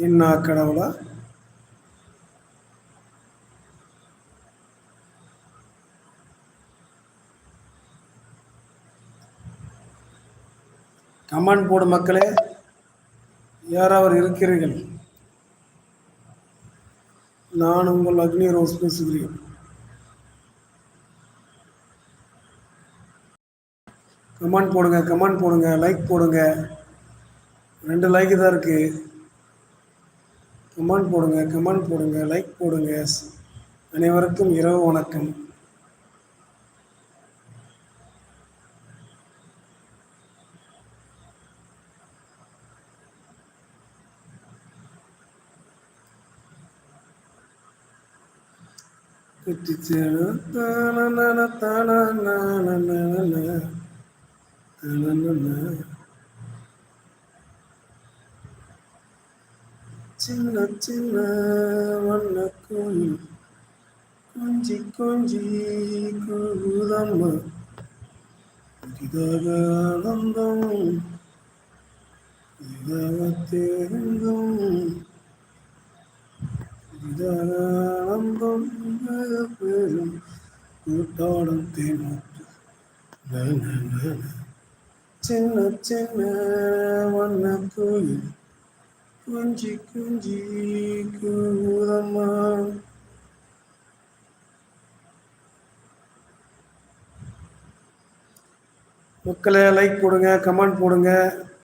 என்ன கடவுளா? கமெண்ட் போடு மக்களே, யாராவது இருக்கிறீர்கள்? நான் உங்கள் அக்னி ரோஸ் பேசுகிறேன். கமெண்ட் போடுங்க, கமெண்ட் போடுங்க, லைக் போடுங்க. 2 லைக் தான் இருக்கு. கமெண்ட் போடுங்க, கமெண்ட் போடுங்க, லைக் போடுங்க. அனைவருக்கும் இரவு வணக்கம். சின்ன சின்ன வண்ண கோயில் கொஞ்சி கொஞ்சி கூதம்மா இதாக ஆனந்தம் இதாக தேர்ந்தம் இதாக ஆனந்தம் இதாக பெரும் கூட்டாடம் தேமுற்று சின்ன சின்ன வண்ண கோயில் கொஞ்சி கொஞ்சி கூதம்மா. மக்களே லைக் போடுங்க, கமெண்ட் போடுங்க.